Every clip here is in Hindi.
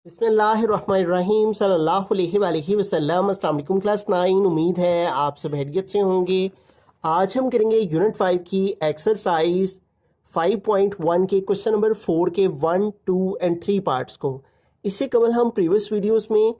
बिस्मिल्लाहिर्रहमानिर्रहीम सल्लल्लाहु अलैहि वसल्लम। अस्सलाम वालेकुम क्लास 9। उम्मीद है आप सब हैरियत से होंगे। आज हम करेंगे यूनिट 5 की एक्सरसाइज 5.1 के क्वेश्चन नंबर 4 के 1, 2 एंड 3 पार्ट्स को। इससे कबल हम प्रीवियस वीडियोस में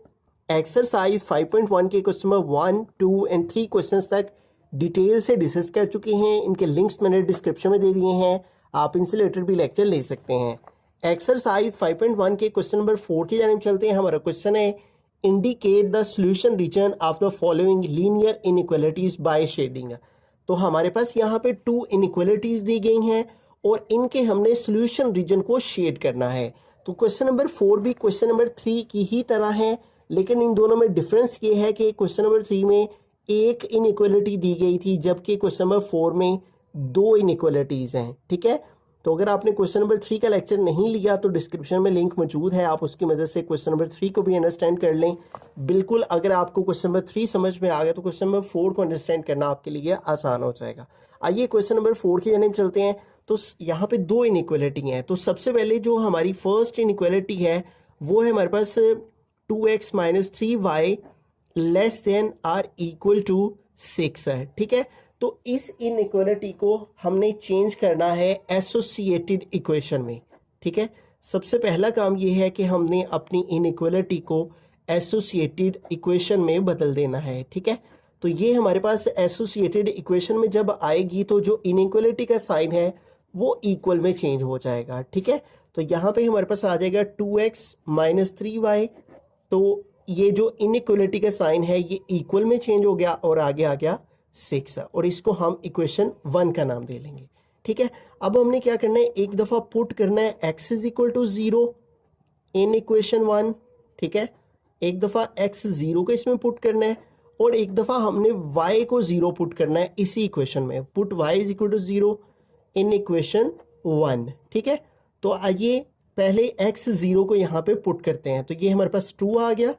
एक्सरसाइज 5.1 के क्वेश्चन नंबर 1, 2 एंड 3 क्वेश्चंस तक डिटेल से डिस्कस कर चुके हैं। इनके लिंक्स मैंने डिस्क्रिप्शन में दे दिए हैं, आप इनसे रिलेटेड भी लेक्चर ले सकते हैं। एक्सरसाइज 5.1 के क्वेश्चन नंबर 4 की जानिब चलते हैं। हमारा क्वेश्चन है indicate the solution region of the following linear inequalities by shading. तो हमारे पास यहाँ पे 2 इनइक्वालिटीज दी गई हैं और इनके हमने सॉल्यूशन रीजन को शेड करना है। तो क्वेश्चन नंबर 4 भी क्वेश्चन नंबर 3 की ही तरह है, लेकिन इन दोनों में डिफरेंस ये है कि क्वेश्चन नंबर 3 में एक इनइक्वालिटी दी गई थी, जबकि क्वेश्चन नंबर 4 में 2 इनइक्वालिटीज हैं। ठीक है, तो अगर आपने क्वेश्चन नंबर 3 का लेक्चर नहीं लिया तो डिस्क्रिप्शन में लिंक मौजूद है, आप उसकी मदद से क्वेश्चन नंबर 3 को भी अंडरस्टैंड कर लें। बिल्कुल, अगर आपको क्वेश्चन नंबर 3 समझ में आ गया तो क्वेश्चन नंबर 4 को अंडरस्टैंड करना आपके लिए आसान हो जाएगा। आइए क्वेश्चन नंबर 4 की जानिब चलते हैं। तो यहाँ पे 2 इनइक्वालिटी हैं। तो सबसे पहले जो हमारी फर्स्ट इनइक्वालिटी है वो है हमारे पास 2x - 3y less than or equal to 6 है। ठीक है, तो इस इनइक्वालिटी को हमने चेंज करना है एसोसिएटेड इक्वेशन में। ठीक है, सबसे पहला काम यह है कि हमने अपनी इनइक्वालिटी को एसोसिएटेड इक्वेशन में बदल देना है। ठीक है, तो ये हमारे पास एसोसिएटेड इक्वेशन में जब आएगी तो जो इनइक्वालिटी का साइन है वो इक्वल में चेंज हो जाएगा। ठीक है, तो यहाँ पे हमारे पास आ जाएगा 2x - 3y। तो ये जो इनइक्वालिटी का साइन है ये इक्वल में चेंज हो गया और आगे आ गया 6 और इसको हम इक्वेशन 1 का नाम दे लेंगे। ठीक है, अब हमने क्या करना है, एक दफा पुट करना है x = 0 इन इक्वेशन 1। ठीक है, एक दफा x 0 को इसमें पुट करना है और एक दफा हमने y को 0 पुट करना है इसी इक्वेशन में। Put y = 0 in equation 1। ठीक है, तो आइए पहले x 0 को यहाँ पे पुट करते हैं। तो ये हमारे पास 2 आ गया,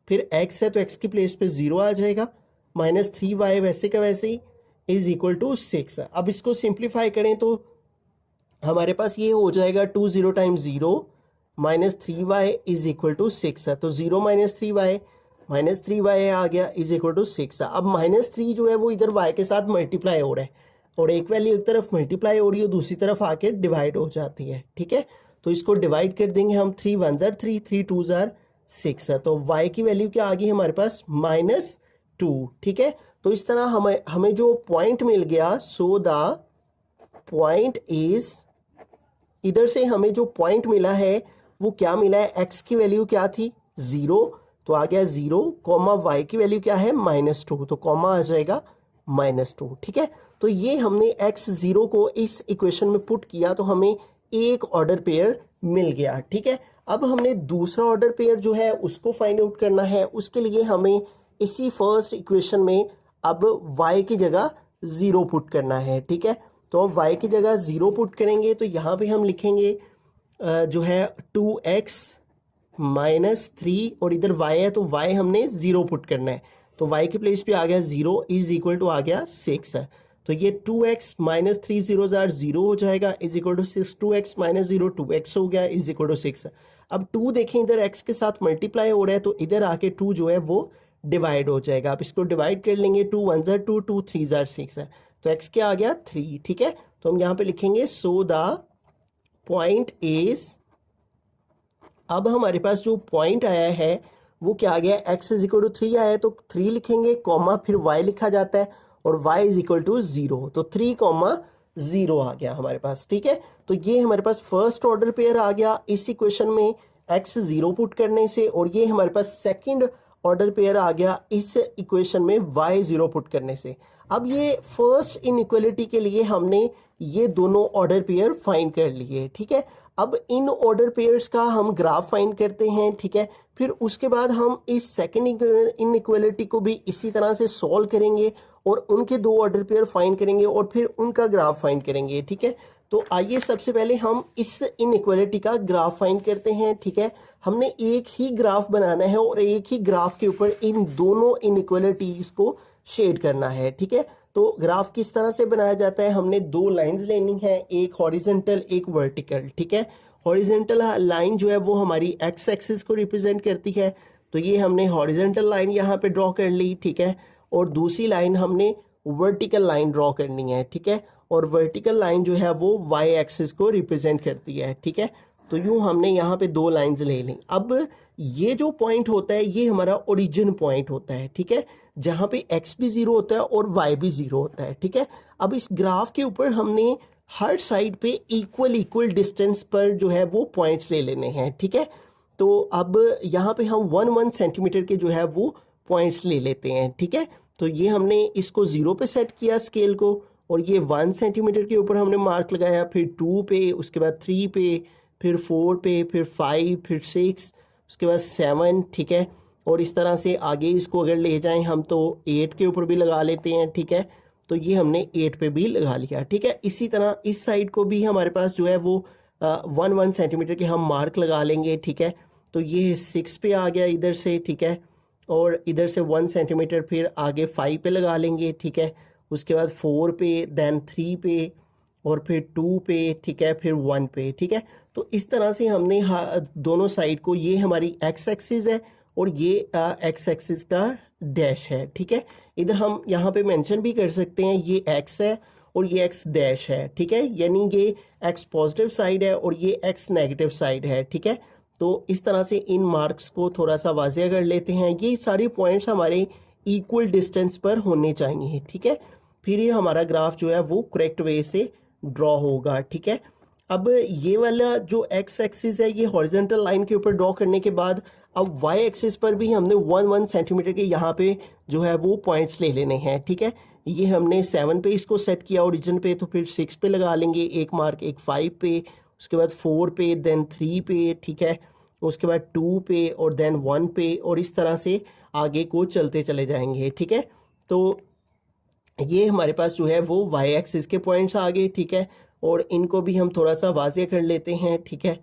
फिर x है तो x की प्लेस पे 0 आ जाएगा, -3y वैसे का वैसे ही इज इक्वल टू 6। अब इसको सिंप्लीफाई करें तो हमारे पास ये हो जाएगा 2 0 times 0 -3y is equal to 6 है। तो 0 - 3y आ गया इज इक्वल टू 6। अब -3 जो है वो इधर y के साथ मल्टीप्लाई हो रहा है और एक वैल्यू एक तरफ मल्टीप्लाई हो रही है, दूसरी तरफ आके डिवाइड हो जाती है। ठीक है, तो इसको डिवाइड कर देंगे हम। 3 1 ज़ार 3, 3 2 ज़ार 6 है। तो y की वैल्यू क्या आ गई हमारे पास -2। ठीक है, तो इस तरह हमें जो पॉइंट मिल गया, सो द पॉइंट इज, इधर से हमें जो पॉइंट मिला है वो क्या मिला है, x की वैल्यू क्या थी 0 तो आ गया 0, y की वैल्यू क्या है -2 तो कॉमा आ जाएगा -2। ठीक है, तो ये हमने x 0 को इस इक्वेशन में पुट किया तो हमें एक ऑर्डर पेयर मिल गया। ठीक है, अब हमने दूसरा ऑर्डर पेयर जो है उसको फाइंड आउट करना है। उसके लिए हमें इसी फर्स्ट इक्वेशन में अब y की जगह 0 पुट करना है। ठीक है, तो अब y की जगह 0 पुट करेंगे तो यहाँ पे हम लिखेंगे जो है 2x - 3 और इधर y है तो y हमने 0 पुट करना है। तो y की प्लेस पे आ गया 0 इज इक्वल टू आ गया 6 है। तो ये 2x - 3 0 ज़ार 0 हो जाएगा is equal to 6। 2x - 0 2x हो गया इज इक्वल टू 6। अब 2 देखें इधर x के साथ मल्टीप्लाई हो रहा है तो इधर आके 2 जो है वो डिवाइड हो जाएगा। आप इसको डिवाइड कर लेंगे, 2 1 ज़ार 2, 2 3 ज़ार 6 है तो x क्या आ गया 3। ठीक है, तो हम यहाँ पे लिखेंगे सो द पॉइंट इज, अब हमारे पास जो पॉइंट आया है वो क्या आ गया, x = 3 आया तो 3 लिखेंगे, कॉमा फिर y लिखा जाता है और y = 0 तो 3, 0 आ गया हमारे पास। ठीक है, तो ये हमारे पास फर्स्ट ऑर्डर पेयर आ गया इस इक्वेशन में x 0 पुट करने से, और ये हमारे पास सेकंड ऑर्डर पेयर आ गया इस इक्वेशन में y 0 पुट करने से। अब ये फर्स्ट इनइक्वालिटी के लिए हमने ये दोनों ऑर्डर पेयर फाइंड कर लिए। ठीक है, अब इन ऑर्डर पेयर्स का हम ग्राफ फाइंड करते हैं। ठीक है, फिर उसके बाद हम इस सेकंड इनइक्वालिटी को भी इसी तरह से सॉल्व करेंगे और उनके 2 ऑर्डर पेयर फाइंड करेंगे और फिर उनका ग्राफ फाइंड करेंगे। ठीक है, तो आइए सबसे पहले हम इस इनइक्वालिटी का ग्राफ फाइंड करते हैं। ठीक है, हमने एक ही ग्राफ बनाना है और एक ही ग्राफ के ऊपर इन दोनों इनइक्वालिटीज को शेड करना है। ठीक है, तो ग्राफ किस तरह से बनाया जाता है, हमने 2 लाइंस लेनी है, एक हॉरिजॉन्टल एक वर्टिकल। ठीक है, हॉरिजेंटल लाइन जो है वो हमारी एक्स एक्सिस को रिप्रेजेंट करती है, तो ये हमने हॉरिजेंटल लाइन यहाँ पे ड्रॉ कर ली, ठीक है। और दूसरी लाइन हमने वर्टिकल लाइन ड्रॉ करनी है, ठीक है। और वर्टिकल लाइन जो है वो वाई एक्सिस को रिप्रेजेंट करती है, ठीक है। तो यूँ हमने यहाँ पे दो लाइंस ले ली। अब ये जो पॉइंट होता है ये हमारा ओरिजिन पॉइंट होता है, ठीक है, जहाँ पे एक्स भी जीरो होता है और वाई भी जीरो होता है, ठीक है। अब इस ग्राफ के ऊपर हमने हर साइड पे इक्वल डिस्टेंस पर जो है वो पॉइंट्स ले लेने हैं, ठीक है। तो अब यहाँ पे हम 1 सेंटीमीटर के जो है वो पॉइंट्स ले लेते हैं, ठीक है। तो ये हमने इसको 0 पे सेट किया स्केल को, और ये 1 सेंटीमीटर के ऊपर हमने मार्क लगाया, फिर 2 पे, उसके बाद 3 पे, फिर 4 पे, फिर 5, फिर 6, उसके बाद 7, ठीक है। और इस तरह से आगे इसको अगर ले जाएं हम तो 8 के ऊपर भी लगा लेते हैं, ठीक है। तो ये हमने 8 पे भी लगा लिया, ठीक है। इसी तरह इस साइड को भी हमारे पास जो है वो 1 सेंटीमीटर के हम मार्क लगा लेंगे, ठीक है। तो ये 6 पे आ गया इधर से, ठीक है। और इधर से 1 सेंटीमीटर फिर आगे 5 पे लगा लेंगे, ठीक है। उसके बाद 4 पे, देन 3 पे, और फिर 2 पे, ठीक है, फिर 1 पे, ठीक है। तो इस तरह से हमने दोनों साइड को, ये हमारी एक्स एक्सिस है और ये एक्स एक्सिस का डैश है, ठीक है। इधर हम यहाँ पे मेंशन भी कर सकते हैं ये एक्स है और ये एक्स डैश है, ठीक है। यानी ये एक्स पॉजिटिव साइड है और ये एक्स नेगेटिव साइड है, ठीक है। तो इस तरह से इन मार्क्स को थोड़ा सा वाज़ेह कर लेते हैं। ये सारे पॉइंट्स हमारे इक्वल डिस्टेंस पर होने चाहिए, ठीक है। फिर ये हमारा ग्राफ जो है वो करेक्ट वे से ड्रॉ होगा, ठीक है। अब ये वाला जो एक्स एक्सिस है ये हॉरिजॉन्टल लाइन के ऊपर ड्रॉ करने के बाद अब वाई एक्सिस पर भी हमने 1 सेंटीमीटर के यहाँ पे जो है वो पॉइंट्स ले लेने हैं, ठीक है। ये हमने 7 पे इसको सेट किया ओरिजिन पे, तो फिर 6 पे लगा लेंगे एक मार्क, एक 5 पे, उसके बाद 4 पे, देन 3 पे, ठीक है। उसके बाद 2 पे और देन 1 पे, और इस तरह से आगे को चलते चले जाएंगे, ठीक है। तो ये हमारे पास जो है वो वाई एक्सिस के पॉइंट्स आ गए, ठीक है। और इनको भी हम थोड़ा सा वाज़ेह कर लेते हैं, ठीक है।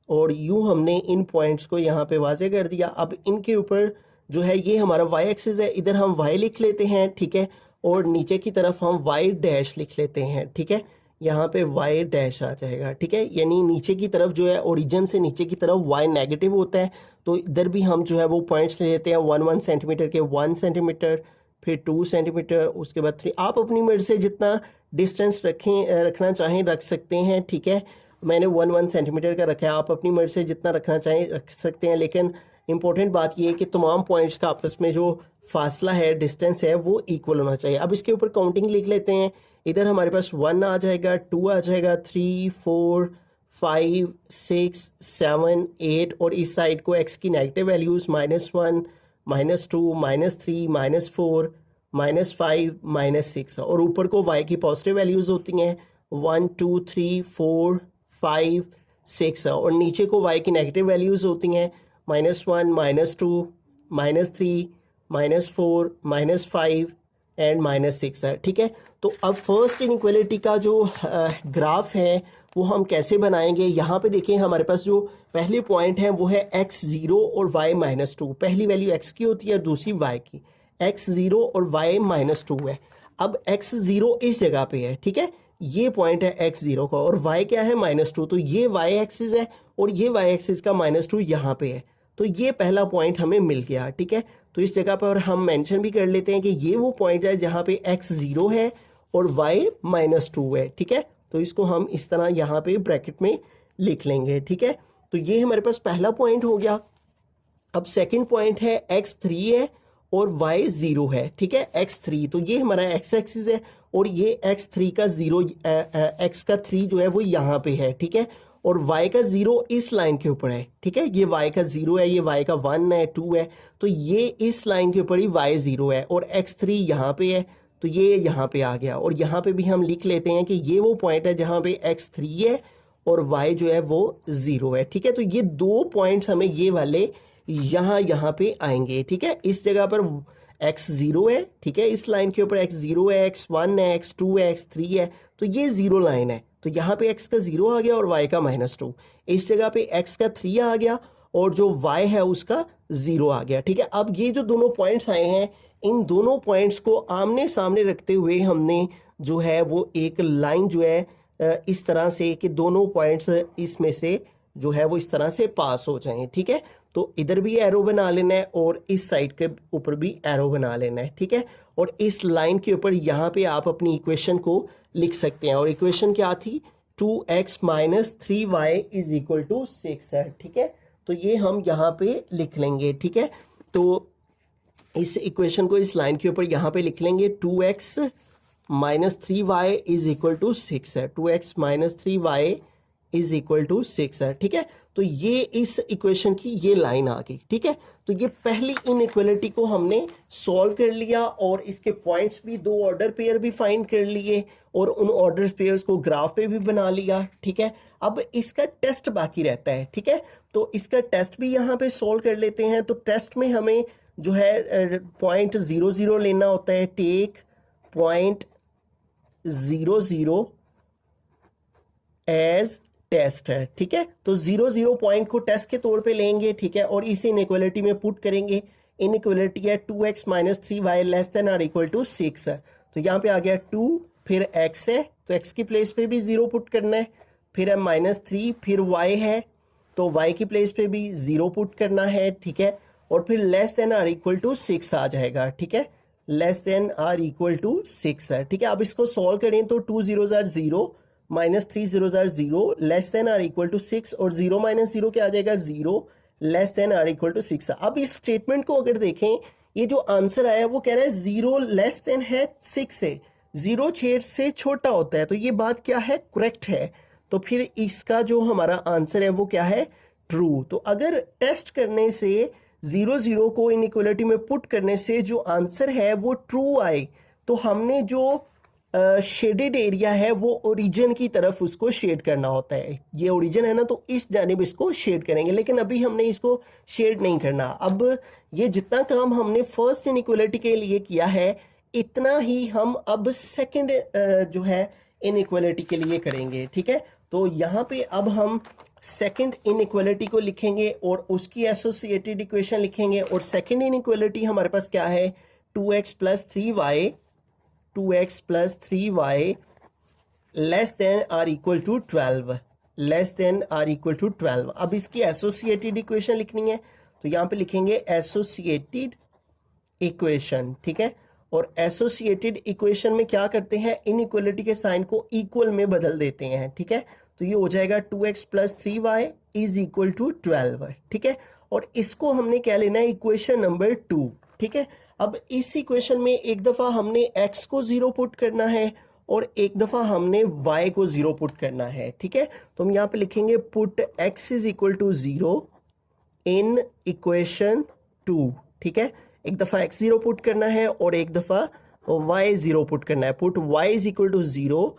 और यूँ हमने इन पॉइंट्स को यहाँ पे वाज़ेह कर दिया। अब इनके ऊपर जो है ये हमारा वाई एक्सिस है, इधर हम वाई लिख लेते हैं, ठीक है। और नीचे की तरफ हम वाई डैश लिख लेते हैं, ठीक है। यहाँ पे वाई डैश आ जाएगा, ठीक है। यानी नीचे की तरफ जो है ओरिजिन से नीचे की तरफ वाई नेगेटिव होता है, तो इधर भी हम जो है वो पॉइंट्स ले लेते हैं 1 सेंटीमीटर के, 1 सेंटीमीटर, फिर 2 सेंटीमीटर, उसके बाद 3। आप अपनी मर्जी से जितना डिस्टेंस रखना चाहें रख सकते हैं, ठीक है। मैंने 1 सेंटीमीटर का रखा है, आप अपनी मर्जी से जितना रखना चाहें रख सकते हैं। लेकिन इंपॉर्टेंट बात यह है कि तमाम पॉइंट्स का आपस में जो फासला है, डिस्टेंस है, वो इक्वल होना चाहिए। अब इसके ऊपर काउंटिंग लिख लेते हैं। इधर हमारे पास 1 आ जाएगा, 2 आ जाएगा, 3, 4, 5, 6, 7, 8, और इस साइड को एक्स की नेगेटिव वैल्यूज़ -1, -2, -3, -4, -5, -6, और ऊपर को y की पॉजिटिव वैल्यूज़ होती हैं 1, 2, 3, 4, 5, 6, और नीचे को y की नेगेटिव वैल्यूज़ होती हैं -1, -2, -3, -4, -5 एंड -6 है, ठीक है। तो अब फर्स्ट इनइक्वालिटी का जो ग्राफ है वो हम कैसे बनाएंगे। यहाँ पे देखें हमारे पास जो पहले पॉइंट है वो है x0 और y -2। पहली वैल्यू x की होती है और दूसरी y की। x0 और y -2 है। अब x0 इस जगह पे है, ठीक है। ये पॉइंट है x0 का, और y क्या है -2, तो ये y एक्सिस है और ये y एक्सिस का -2 यहाँ पे है। तो ये पहला पॉइंट हमें मिल गया, ठीक है। तो इस जगह पर हम मेंशन भी कर लेते हैं कि ये वो पॉइंट है जहाँ पे x0 है और y -2 है, ठीक है। तो इसको हम इस तरह यहाँ पे ब्रैकेट में लिख लेंगे, ठीक है। तो ये हमारे पास पहला पॉइंट हो गया। अब सेकंड पॉइंट है x3 है और y 0 है, ठीक है। x3 तो ये हमारा x एक्सिस है और ये x3 का 0, x का 3 जो है वो यहाँ पे है, ठीक है। और y का 0 इस लाइन के ऊपर है, ठीक है। ये y का 0 है, ये y का 1 है, 2 है, तो ये इस लाइन के ऊपर ही y 0 है, और x3 यहाँ पे है, तो ये यहाँ पे आ गया। और यहाँ पे भी हम लिख लेते हैं कि ये वो पॉइंट है जहाँ पे x3 है और y जो है वो 0 है, ठीक है। तो ये दो पॉइंट्स हमें ये वाले यहाँ पे आएंगे, ठीक है। इस जगह पर x0 है, ठीक है, इस लाइन के ऊपर x0 है, x1 है, x2 है, x3 है, तो ये 0 लाइन है। तो यहाँ पे x का 0 आ गया और y का -2। इस जगह पे x का 3 आ गया और जो y है उसका 0 आ गया, ठीक है। अब ये जो दोनों पॉइंट्स आए हैं, इन दोनों पॉइंट्स को आमने सामने रखते हुए हमने जो है वो एक लाइन जो है इस तरह से कि दोनों पॉइंट्स इसमें से जो है वो इस तरह से पास हो जाएं, ठीक है। तो इधर भी एरो बना लेना है और इस साइड के ऊपर भी एरो बना लेना है, ठीक है। और इस लाइन के ऊपर यहाँ पे आप अपनी इक्वेशन को लिख सकते हैं, और इक्वेशन क्या थी, 2x minus 3y is equal to 6 है, ठीक है। तो ये हम यहाँ पे लिख लेंगे, ठीक है। तो इस इक्वेशन को इस लाइन के ऊपर यहाँ पे लिख लेंगे, 2x minus 3y is equal to 6 है, 2x minus 3y is equal to 6 है, ठीक है। तो ये इस इक्वेशन की ये लाइन आ गई, ठीक है। तो ये पहली इनइक्वालिटी को हमने सॉल्व कर लिया और इसके पॉइंट्स भी, दो ऑर्डर पेयर भी फाइंड कर लिए और उन ऑर्डर पेयर्स को ग्राफ पे भी बना लिया, ठीक है। अब इसका टेस्ट बाकी रहता है, ठीक है। तो इसका टेस्ट भी यहाँ पे सॉल्व कर लेते हैं। तो टेस्ट में हमें जो है पॉइंट 0 0 लेना होता है, टेक पॉइंट 0 0 एज टेस्ट है, ठीक है। तो 0 0 पॉइंट को टेस्ट के तौर पे लेंगे, ठीक है, और इसी इनइक्वालिटी में पुट करेंगे। इनइक्वालिटी है 2x minus 3y less than or equal to 6 है। तो यहाँ पे आ गया 2, फिर x है तो x की प्लेस पे भी 0 पुट करना है, फिर है -3, फिर y है तो y की प्लेस पे भी 0 पुट करना है, ठीक है। और फिर less than or equal to 6 आ जाएगा, ठीक है, less than or equal to 6 है, ठीक है। अब इसको सॉल्व करें तो 2 0 0 minus 3 0 0 less than or equal to 6 और 0 माइनस 0 क्या आ जाएगा, 0 less than or equal to 6। अब इस स्टेटमेंट को अगर देखें, ये जो आंसर आया वो कह रहा है 0 लेस देन है 6 से, 0 6 से छोटा होता है, तो ये बात क्या है, करेक्ट है। तो फिर इसका जो हमारा आंसर है वो क्या है, ट्रू। तो अगर टेस्ट करने से 0 0 को इनइक्वालिटी में पुट करने से जो आंसर है वो ट्रू आए, तो हमने जो शेडेड एरिया है वो ओरिजिन की तरफ उसको शेड करना होता है। ये ओरिजिन है ना, तो इस जानिब इसको शेड करेंगे, लेकिन अभी हमने इसको शेड नहीं करना। अब ये जितना काम हमने फर्स्ट इनइक्वालिटी के लिए किया है, इतना ही हम अब सेकंड जो है इनइक्वालिटी के लिए करेंगे, ठीक है। तो यहाँ पे अब हम सेकंड इनइक्वालिटी को लिखेंगे और उसकी एसोसिएटेड इक्वेशन लिखेंगे। और सेकंड इनइक्वालिटी हमारे पास क्या है, 2x plus 3y, 2x plus 3y less than or equal to 12, less than or equal to 12। अब इसकी एसोसिएटेड इक्वेशन लिखनी है, तो यहाँ पे लिखेंगे एसोसिएटेड इक्वेशन, ठीक है। और एसोसिएटेड इक्वेशन में क्या करते हैं, इनइक्वालिटी के साइन को इक्वल में बदल देते हैं, ठीक है। तो ये हो जाएगा 2x plus 3y is equal to 12, ठीक है। और इसको हमने क्या लेना है, इक्वेशन नंबर 2, ठीक है। अब इस इक्वेशन में एक दफा हमने x को 0 पुट करना है और एक दफा हमने y को 0 पुट करना है, ठीक है। तो हम यहाँ पे लिखेंगे put x is equal to 0 in equation 2, ठीक है। एक दफा x 0 पुट करना है और एक दफा y 0 पुट करना है। Put y is equal to 0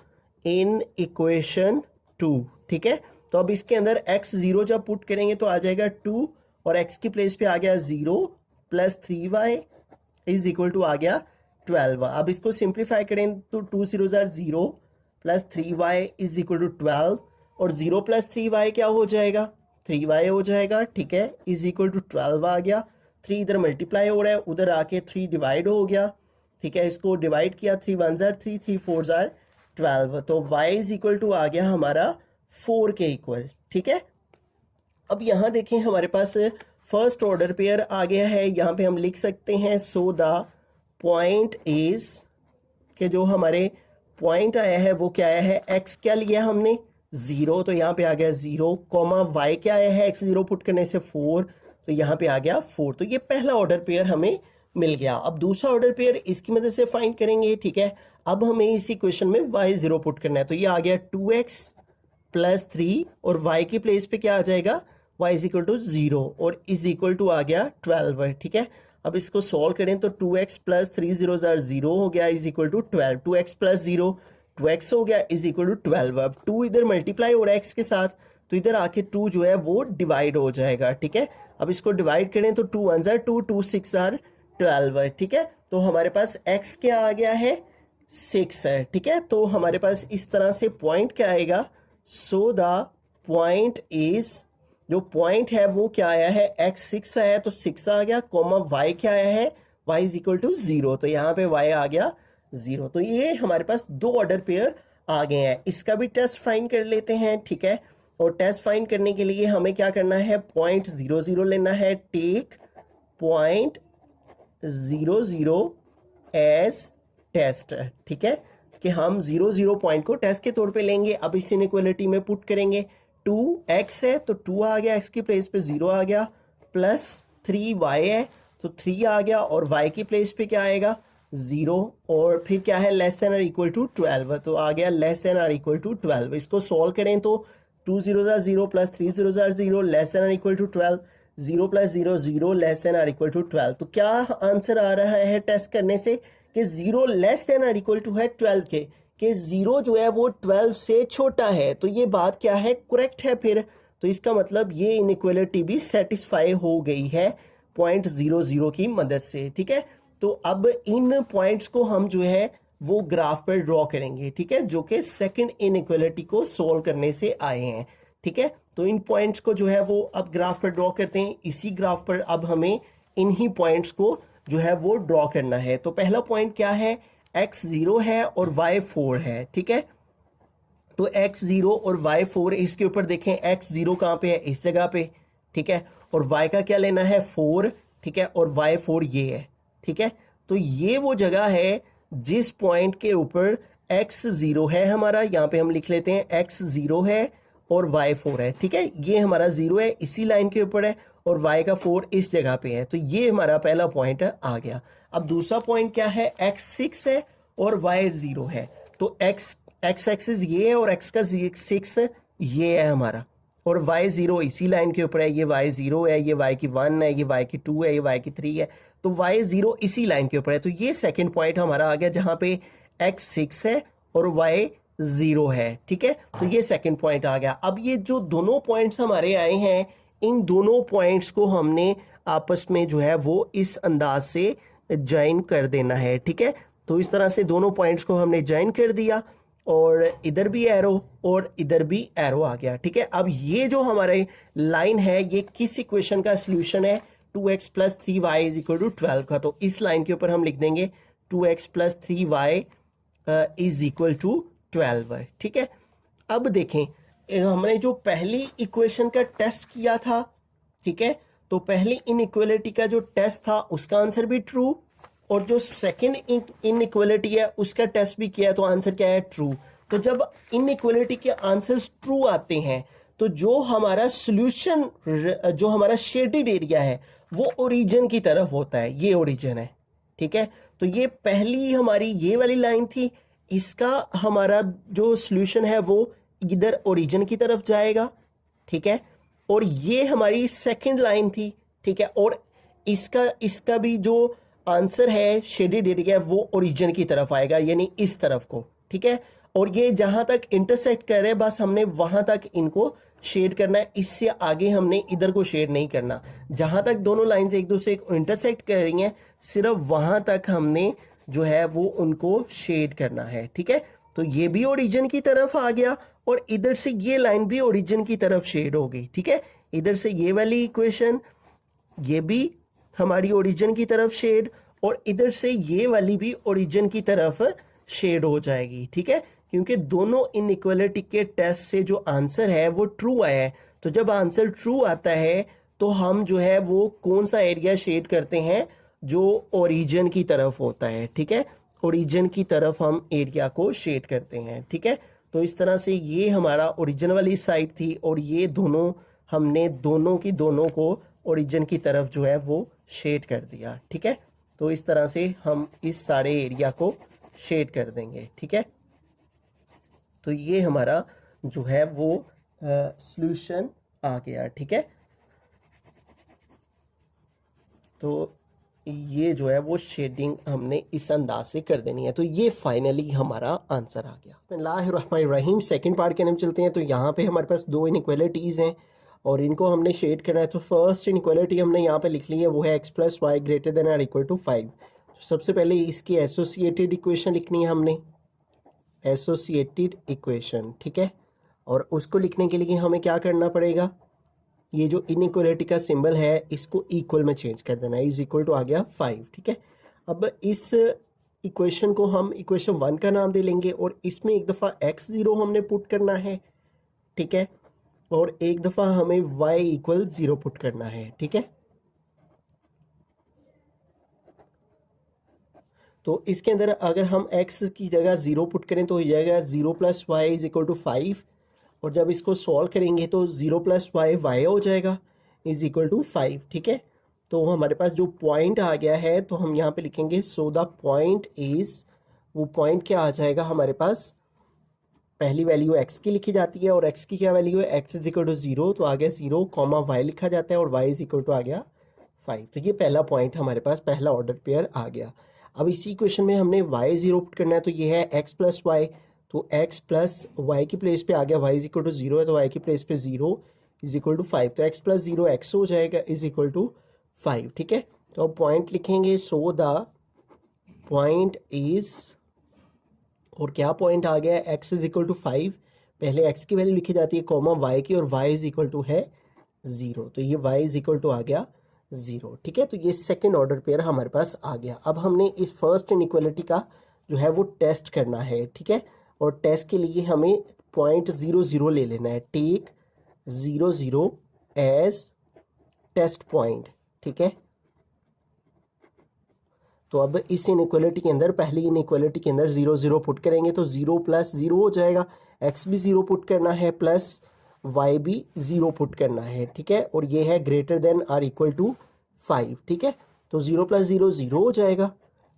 in equation 2, ठीक है। तो अब इसके अंदर x 0 जब पुट करेंगे तो आ जाएगा 2 और x की प्लेस पे आ गया 0 plus 3y is equal to आ गया 12। अब इसको सिंप्लीफाई करें तो 2 0 0 plus 3y is equal to 12 और 0 प्लस 3y क्या हो जाएगा, 3y हो जाएगा, ठीक है, इज इक्वल टू 12 आ गया। 3 इधर मल्टीप्लाई हो रहा है, उधर आके 3 डिवाइड हो गया, ठीक है। इसको डिवाइड किया, 3 1 3, 3 4 12, तो y इज इक्वल टू आ गया हमारा 4 के इक्वल, ठीक है। अब यहाँ देखें हमारे पास फर्स्ट ऑर्डर पेयर आ गया है, यहाँ पे हम लिख सकते हैं सो द पॉइंट इज के जो हमारे पॉइंट आया है वो क्या आया है, x क्या लिया हमने 0, तो यहाँ पे आ गया 0, कॉमा y क्या आया है, x 0 पुट करने से 4, तो यहाँ पे आ गया 4। तो ये पहला ऑर्डर पेयर हमें मिल गया। अब दूसरा ऑर्डर पेयर इसकी मदद से फाइंड करेंगे, ठीक है। अब हमें इस इक्वेशन में y 0 पुट करना है, तो ये आ गया 2x प्लस 3 और y की प्लेस पे क्या आ जाएगा, y इज इक्वल टू 0 और इज इक्वल टू आ गया 12, ठीक है। अब इसको सॉल्व करें तो 2x प्लस 3 0 0 हो गया is equal to 12, 2x plus 0 2x हो गया इज इक्वल टू 12। अब 2 इधर मल्टीप्लाई हो रहा है x के साथ, तो इधर आके 2 जो है वो डिवाइड हो जाएगा, ठीक है। अब इसको डिवाइड करें तो 2 1 2, 2 6 12, ठीक है। तो हमारे पास x क्या आ गया है, 6 है, ठीक है। तो हमारे पास इस तरह से पॉइंट क्या आएगा, सो द पॉइंट इज, जो पॉइंट है वो क्या आया है, x 6 आया तो 6 आ गया, कॉमा y क्या आया है, y इज इक्वल टू 0, तो यहाँ पे y आ गया 0। तो ये हमारे पास दो ऑर्डर पेयर आ गए हैं। इसका भी टेस्ट फाइंड कर लेते हैं, ठीक है। और टेस्ट फाइंड करने के लिए हमें क्या करना है, 0.00 लेना है, टेक 0.00 एज टेस्ट, ठीक है, कि हम 0 पॉइंट को टेस्ट के तौर पे लेंगे। अब इस इनइक्वालिटी में पुट करेंगे, 2x है तो 2 आ गया, x की प्लेस पे 0 आ गया, प्लस 3y है तो 3 आ गया, और y की प्लेस पे क्या आएगा, 0, और फिर क्या है, less than or equal to 12, तो आ गया less than or equal to 12। इसको सॉल्व करें तो 2 0 0 plus 3 0 0 less than or equal to 12, 0 plus 0 0 less than or equal to 12। तो क्या आंसर आ रहा है टेस्ट करने से कि 0 less than or equal to है 12 के, कि 0 जो है वो 12 से छोटा है। तो ये बात क्या है, करेक्ट है फिर। तो इसका मतलब ये इनइक्वालिटी भी सेटिस्फाई हो गई है 0.00 की मदद से, ठीक है। तो अब इन पॉइंट्स को हम जो है वो ग्राफ पर ड्रॉ करेंगे, ठीक है, जो कि सेकंड इनइक्वालिटी को सोल्व करने से आए हैं, ठीक है। तो इन पॉइंट्स को जो है वो अब ग्राफ पर ड्रॉ करते हैं। इसी ग्राफ पर अब हमें इन्हीं पॉइंट्स को जो है वो ड्रॉ करना है। तो पहला पॉइंट क्या है, x 0 है और y 4 है, ठीक है। तो x 0 और y 4, इसके ऊपर देखें x 0 कहाँ पे है, इस जगह पे, ठीक है, और y का क्या लेना है, 4, ठीक है, और y 4 ये है, ठीक है। तो ये वो जगह है जिस पॉइंट के ऊपर x 0 है हमारा, यहाँ पे हम लिख लेते हैं x 0 है और y 4 है, ठीक है। ये हमारा 0 है, इसी लाइन के ऊपर है, और y का 4 इस जगह पे है। तो ये हमारा पहला पॉइंट आ गया। अब दूसरा पॉइंट क्या है, x 6 है और y 0 है। तो x एक्सिस ये है और x का 6 ये है हमारा, और y 0 इसी लाइन के ऊपर है। ये y 0 है, ये y की 1 है, ये y की 2 है, ये y की 3 है। तो y 0 इसी लाइन के ऊपर है। तो ये सेकंड पॉइंट हमारा आ गया जहां पे x 6 है और y 0 है, ठीक है। तो ये सेकंड पॉइंट आ गया। अब ये जो दोनों पॉइंट्स हमारे आए हैं, इन दोनों पॉइंट्स को हमने आपस में जो है वो इस अंदाज से ज्वाइन कर देना है, ठीक है। तो इस तरह से दोनों पॉइंट्स को हमने ज्वाइन कर दिया, और इधर भी एरो और इधर भी एरो आ गया, ठीक है। अब ये जो हमारे लाइन है ये किस इक्वेशन का सॉल्यूशन है, 2x plus 3y is equal to 12 का। तो इस लाइन के ऊपर हम लिख देंगे 2x plus 3y is equal to 12, ठीक है। अब देखें, हमने जो पहली इक्वेशन का टेस्ट किया था, ठीक है, तो पहली इनइक्वालिटी का जो टेस्ट था उसका आंसर भी ट्रू, और जो सेकंड इनइक्वालिटी है उसका टेस्ट भी किया है, तो आंसर क्या है, ट्रू। तो जब इनइक्वालिटी के आंसर्स ट्रू आते हैं तो जो हमारा सॉल्यूशन, जो हमारा शेडेड एरिया है वो ओरिजिन की तरफ होता है, ये ओरिजिन है, ठीक है। तो ये पहली हमारी ये वाली लाइन थी, इसका हमारा जो सॉल्यूशन है वो इधर ओरिजिन की तरफ जाएगा, ठीक है। और ये हमारी सेकंड लाइन थी, ठीक है, और इसका भी जो आंसर है शेडेड एरिया वो ओरिजिन की तरफ आएगा, यानी इस तरफ को, ठीक है। और ये जहां तक इंटरसेक्ट कर रहे हैं बस हमने वहां तक इनको शेड करना है, इससे आगे हमने इधर को शेड नहीं करना। जहां तक दोनों लाइंस एक दूसरे को इंटरसेक्ट कर रही हैं सिर्फ वहां तक हमने जो है वो उनको शेड करना है, ठीक है। तो ये भी ओरिजिन की तरफ आ गया, और इधर से ये लाइन भी ओरिजिन की तरफ शेड हो गई, ठीक है। इधर से ये वाली इक्वेशन, ये भी हमारी ओरिजिन की तरफ शेड, और इधर से ये वाली भी ओरिजिन की तरफ शेड हो जाएगी, ठीक है, क्योंकि दोनों इनइक्वालिटी के टेस्ट से जो आंसर है वो ट्रू आया है। तो जब आंसर ट्रू आता है तो हम जो है वो कौन सा एरिया शेड करते हैं, जो ओरिजिन की तरफ होता है, ठीक है, ओरिजिन की तरफ हम एरिया को शेड करते हैं, ठीक है। तो इस तरह से ये हमारा ओरिजिन वाली साइड थी, और ये दोनों हमने दोनों की दोनों को ओरिजिन की तरफ जो है वो शेड कर दिया, ठीक है। तो इस तरह से हम इस सारे एरिया को शेड कर देंगे, ठीक है। तो ये हमारा जो है वो सॉल्यूशन आ गया, ठीक है। तो ये जो है वो शेडिंग हमने इस अंदाज से कर देनी है। तो ये फाइनली हमारा आंसर आ गया। बिस्मिल्लाहिर्रहमानिर्रहीम, सेकंड पार्ट के अंदर चलते हैं। तो यहाँ पे हमारे पास दो इनइक्वालिटीज़ हैं और इनको हमने शेड करना है। तो फर्स्ट इनइक्वालिटी हमने यहाँ पे लिख ली है, वो है x plus y greater than or equal to 5। सबसे पहले इसकी एसोसिएटेड इक्वेशन लिखनी है हमने, एसोसिएटेड इक्वेशन, ठीक है। और उसको लिखने के लिए हमें क्या करना पड़ेगा, ये जो इनइक्वालिटी का सिंबल है इसको इक्वल में चेंज कर देना है, इज इक्वल टू आ गया 5, ठीक है। अब इस इक्वेशन को हम इक्वेशन 1 का नाम दे लेंगे और इसमें एक दफ़ा x0 हमने पुट करना है, ठीक है। और एक दफ़ा हमें y इक्वल 0 पुट करना है, ठीक है। तो इसके अंदर अगर हम x की जगह 0 पुट करें तो हो जाएगा 0 plus y is equal to 5, और जब इसको सॉल्व करेंगे तो 0 प्लस वाई वाई हो जाएगा इज इक्वल टू 5, ठीक है। तो हमारे पास जो पॉइंट आ गया है तो हम यहाँ पे लिखेंगे सो द पॉइंट इज, वो पॉइंट क्या आ जाएगा हमारे पास, पहली वैल्यू x की लिखी जाती है और x की क्या वैल्यू है, x इज इक्वल टू 0, तो आ गया 0 कॉमा y लिखा जाता है और y इज इक्वल टू आ गया 5। तो ये पहला पॉइंट हमारे पास, पहला ऑर्डर पेयर आ गया। अब इसी क्वेश्चन में हमने y 0 पुट करना है, तो ये है x प्लस वाई, तो x प्लस वाई की प्लेस पे आ गया y इज इक्वल टू 0 है, तो y की प्लेस पे 0 इज इक्वल टू 5, तो x प्लस 0 x हो जाएगा इज इक्वल टू 5, ठीक है। तो अब पॉइंट लिखेंगे सो द पॉइंट इज, और क्या पॉइंट आ गया है, x इज इक्वल टू 5, पहले x की वैल्यू लिखी जाती है कॉमा y की, और y इज इक्वल टू है 0, तो ये y इज इक्वल टू आ गया 0, ठीक है। तो ये सेकंड ऑर्डर पेयर हमारे पास आ गया। अब हमने इस फर्स्ट इनइक्वालिटी का जो है वो टेस्ट करना है, ठीक है। और टेस्ट के लिए हमें पॉइंट 0 0 ले लेना है, टेक 0 0 एज टेस्ट पॉइंट, ठीक है। तो अब इस इनइक्वालिटी के अंदर, पहली इनइक्वालिटी के अंदर 0 0 पुट करेंगे तो 0 प्लस 0 हो जाएगा, x भी 0 पुट करना है प्लस y भी 0 पुट करना है, ठीक है। और ये है greater than or equal to 5, ठीक है। तो 0 प्लस 0 0 हो जाएगा,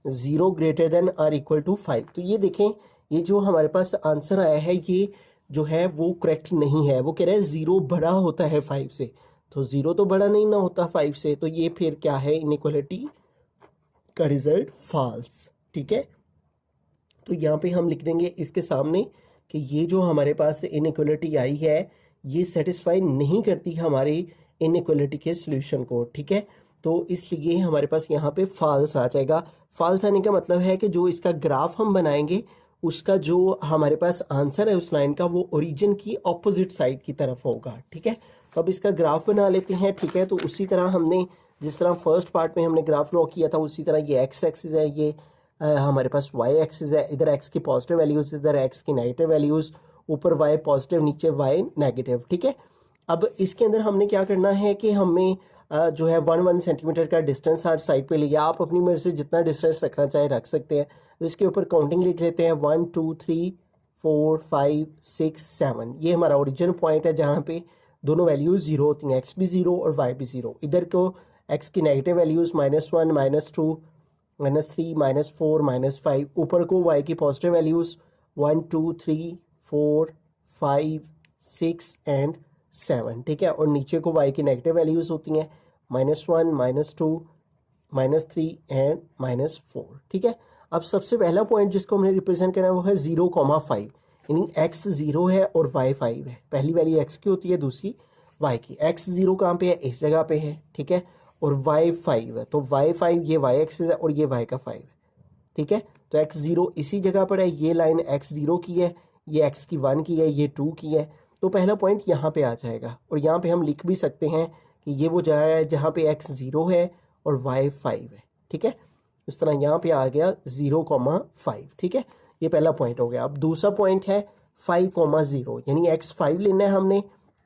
0 greater than or equal to 5। तो ये देखें, ये जो हमारे पास आंसर आया है ये जो है वो करेक्ट नहीं है। वो कह रहा है 0 बड़ा होता है 5 से, तो 0 तो बड़ा नहीं ना होता 5 से, तो ये फिर क्या है, इनइक्वालिटी का रिजल्ट फॉल्स, ठीक है। तो यहाँ पे हम लिख देंगे इसके सामने कि ये जो हमारे पास इनइक्वालिटी आई है ये सेटिस्फाई नहीं करती हमारी इनइक्वालिटी के सॉल्यूशन को, ठीक है। तो इसलिए हमारे पास यहाँ पे फॉल्स आ जाएगा। फॉल्स आने का मतलब है कि जो इसका ग्राफ हम बनाएंगे उसका जो हमारे पास आंसर है उस लाइन का वो ओरिजिन की ऑपोजिट साइड की तरफ होगा, ठीक है। तो अब इसका ग्राफ बना लेते हैं, ठीक है। तो उसी तरह हमने जिस तरह फर्स्ट पार्ट में हमने ग्राफ ड्रॉ किया था उसी तरह ये एक्स एक्सिस है, ये हमारे पास वाई एक्सिस है, इधर एक्स की पॉजिटिव वैल्यूज, इधर एक्स की नेगेटिव वैल्यूज, ऊपर वाई पॉजिटिव नीचे वाई नेगेटिव, ठीक है। अब इसके अंदर हमने क्या करना है कि हमें जो है 1 सेंटीमीटर का डिस्टेंस हर साइड पे लिया। आप अपनी मर्जी से जितना डिस्टेंस रखना चाहे रख सकते हैं। तो इसके ऊपर काउंटिंग लिख लेते हैं 1 2 3 4 5 6 7। ये हमारा ओरिजिन पॉइंट है जहाँ पे दोनों वैल्यूज 0 होती हैं, एक्स भी 0 और वाई भी 0। इधर को एक्स की नेगेटिव वैल्यूज -1 -2 -3 -4 -5, ऊपर को वाई की पॉजिटिव वैल्यूज 1 2 3 4 5 6 एंड 7, ठीक है। और नीचे को वाई की नेगेटिव वैल्यूज होती हैं -1 -2 -3 एंड -4, ठीक है। अब सबसे पहला पॉइंट जिसको हमने रिप्रेजेंट करना है वो है 0,5, यानी x 0 है और y 5 है। पहली वैल्यू x की होती है, दूसरी y की। x 0 कहाँ पे है, इस जगह पे है, ठीक है। और y 5 है, तो y 5 ये y एक्सिस है और ये y का 5 है, ठीक है। तो x 0 इसी जगह पर है, ये लाइन x 0 की है, ये x की 1 की है, ये 2 की है। तो पहला पॉइंट यहाँ पे आ जाएगा। और यहाँ पे हम लिख भी सकते हैं कि ये वो जगह है जहाँ पे x 0 है और y 5 है, ठीक है। इस तरह यहाँ पे आ गया 0,5, ठीक है। ये पहला पॉइंट हो गया। अब दूसरा पॉइंट है 5,0, यानी x 5 लेना है हमने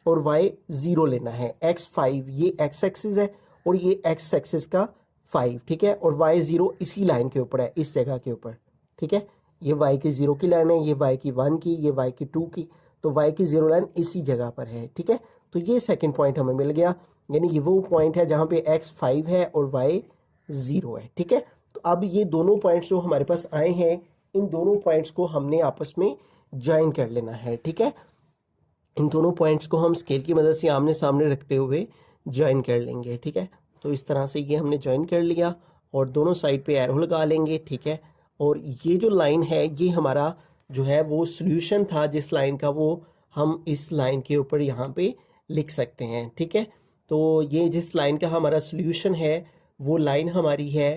और y 0 लेना है। x 5 ये x एक्सिस है और ये x एक्सिस का 5, ठीक है। और y 0 इसी लाइन के ऊपर है, इस जगह के ऊपर, ठीक है। ये y की 0 की लाइन है, ये y की 1 की, ये y की 2 की, तो y की 0 लाइन इसी जगह पर है, ठीक है। तो ये सेकंड पॉइंट हमें मिल गया, यानी ये वो पॉइंट है जहाँ पे x 5 है और y 0 है, ठीक है। तो अब ये दोनों पॉइंट्स जो हमारे पास आए हैं इन दोनों पॉइंट्स को हमने आपस में ज्वाइन कर लेना है, ठीक है। इन दोनों पॉइंट्स को हम स्केल की मदद से आमने सामने रखते हुए ज्वाइन कर लेंगे, ठीक है। तो इस तरह से ये हमने ज्वाइन कर लिया और दोनों साइड पे एरो लगा लेंगे, ठीक है। और ये जो लाइन है ये हमारा जो है वो सॉल्यूशन था जिस लाइन का, वो हम इस लाइन के ऊपर यहाँ पे लिख सकते हैं, ठीक है। तो ये जिस लाइन का हमारा सॉल्यूशन है वो लाइन हमारी है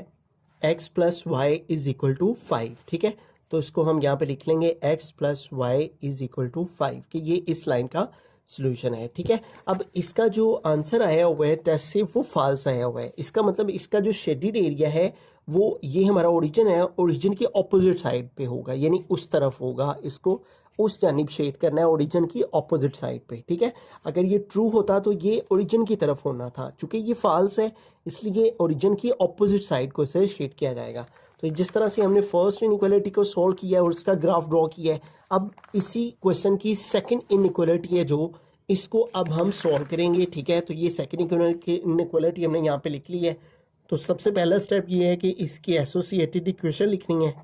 x plus y is equal to 5, ठीक है। तो इसको हम यहाँ पे लिख लेंगे x plus y is equal to 5 कि ये इस लाइन का सॉल्यूशन है, ठीक है। अब इसका जो आंसर आया हुआ है टेस्ट से वो फॉल्स आया हुआ है। इसका मतलब इसका जो शेडिड एरिया है वो ये हमारा ओरिजिन है, ओरिजिन के ऑपोजिट साइड पे होगा, यानी उस तरफ होगा, इसको उस जानिब शेड करना है, ओरिजिन की ऑपोजिट साइड पे, ठीक है। अगर ये ट्रू होता तो ये ओरिजिन की तरफ होना था, चूंकि ये फॉल्स है इसलिए ओरिजिन की ऑपोजिट साइड को इसे शेड किया जाएगा। तो जिस तरह से हमने फर्स्ट इनइक्वालिटी को सॉल्व किया है और उसका ग्राफ ड्रॉ किया है, अब इसी क्वेश्चन की सेकंड इनइक्वालिटी है जो इसको अब हम सॉल्व करेंगे, ठीक है। तो ये सेकंड इनइक्वालिटी हमने यहाँ पे लिख ली है। तो सबसे पहला स्टेप ये है कि इसकी एसोसिएटेड इक्वेशन लिखनी है,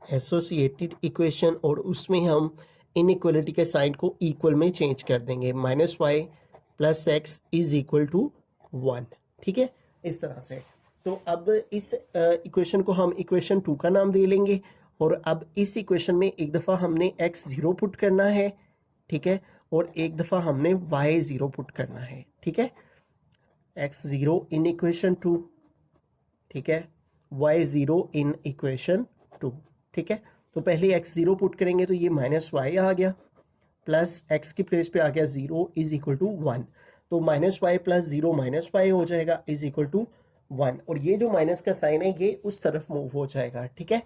एसोसिएटेड इक्वेशन, और उसमें हम इनइक्वालिटी के साइन को इक्वल में चेंज कर देंगे, -y + x is equal to 1, ठीक है, इस तरह से। तो अब इस इक्वेशन को हम इक्वेशन 2 का नाम दे लेंगे, और अब इस इक्वेशन में एक दफ़ा हमने x0 पुट करना है, ठीक है, और एक दफ़ा हमने y0 पुट करना है, ठीक है। x0 इन इक्वेशन 2, ठीक है, y0 इन इक्वेशन 2, ठीक है। तो पहले x0 पुट करेंगे तो ये -y आ गया, प्लस x की प्लेस पे आ गया 0 इज इक्वल टू 1। तो -y + 0 -y हो जाएगा इज इक्वल टू 1, और ये जो माइनस का साइन है ये उस तरफ मूव हो जाएगा, ठीक है,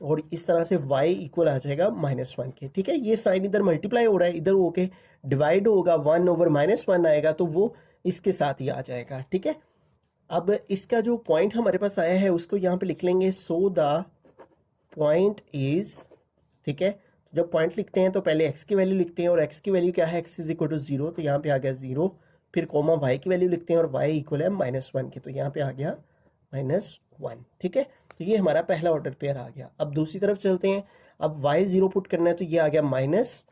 और इस तरह से y इक्वल आ जाएगा -1 के, ठीक है। ये साइन इधर मल्टीप्लाई हो रहा है, इधर होके डिवाइड होगा, 1/-1 आएगा तो वो इसके साथ ही आ जाएगा, ठीक है। अब इसका जो पॉइंट हमारे पास आया है उसको यहाँ पे लिख लेंगे, सो द पॉइंट इज, ठीक है। जब पॉइंट लिखते हैं तो पहले x की वैल्यू लिखते हैं, और x की वैल्यू क्या है, x इज इक्वल टू 0, तो यहाँ पे आ गया 0, फिर कोमा y की वैल्यू लिखते हैं और y इक्वल है -1 की, तो यहाँ पे आ गया -1, ठीक है। तो ये हमारा पहला ऑर्डर पेयर आ गया। अब दूसरी तरफ चलते हैं, अब y0 पुट करना है तो ये आ गया माइनस,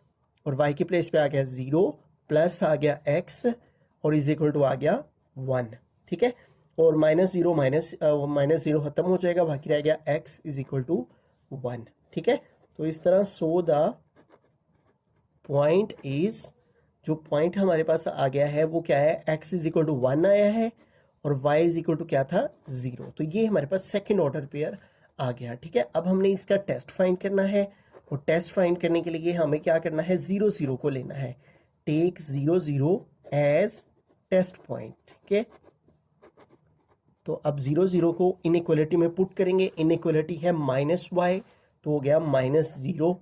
और y की प्लेस पे आ गया 0, प्लस आ गया x, और इज इक्वल टू आ गया 1, ठीक है। और -0 खत्म हो जाएगा, बाकी रह गया x इज इक्वल टू 1, ठीक है। तो इस तरह सो द पॉइंट इज, जो पॉइंट हमारे पास आ गया है वो क्या है, x इज इक्वल टू 1 आया है, और y इज इक्वल टू क्या था, 0। तो ये हमारे पास सेकेंड ऑर्डर पेयर आ गया, ठीक है। अब हमने इसका टेस्ट फाइंड करना है, और टेस्ट फाइंड करने के लिए हमें क्या करना है, 0 0 को लेना है, टेक 0 0 एज टेस्ट पॉइंट, ठीक है। तो अब 0 0 को इनइक्वालिटी में पुट करेंगे, इनइक्वालिटी है -y, तो हो गया -0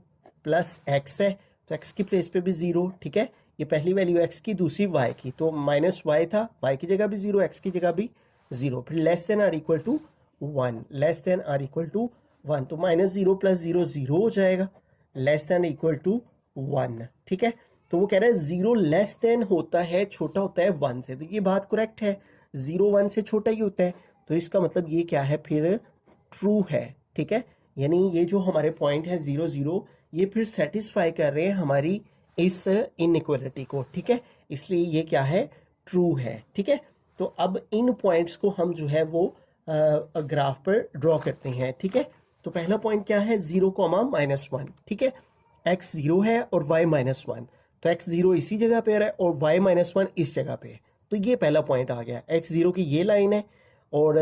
प्लस x है, तो x की प्लेस पे भी 0, ठीक है। ये पहली वैल्यू x की, दूसरी y की, तो -y था, y की जगह भी 0, x की जगह भी 0, फिर less than or equal to 1, less than or equal to 1, तो -0 + 0 0 हो जाएगा, लेस देन इक्वल टू 1, ठीक है। तो वो कह रहा है 0 लेस देन होता है, छोटा होता है 1 से, तो ये बात करेक्ट है, 0 1 से छोटा ही होता है, तो इसका मतलब ये क्या है, फिर ट्रू है, ठीक है। यानी ये जो हमारे पॉइंट है 0 0, ये फिर सेटिस्फाई कर रहे हैं हमारी इस इनइक्वालिटी को, ठीक है, इसलिए ये क्या है, ट्रू है, ठीक है। तो अब इन पॉइंट्स को हम जो है वो ग्राफ पर ड्रॉ करते हैं, ठीक है। तो पहला पॉइंट क्या है, 0, -1, ठीक है, x 0 है और y -1, तो x 0 इसी जगह पे है और y -1 इस जगह पे है, तो ये पहला पॉइंट आ गया। x 0 की ये लाइन है और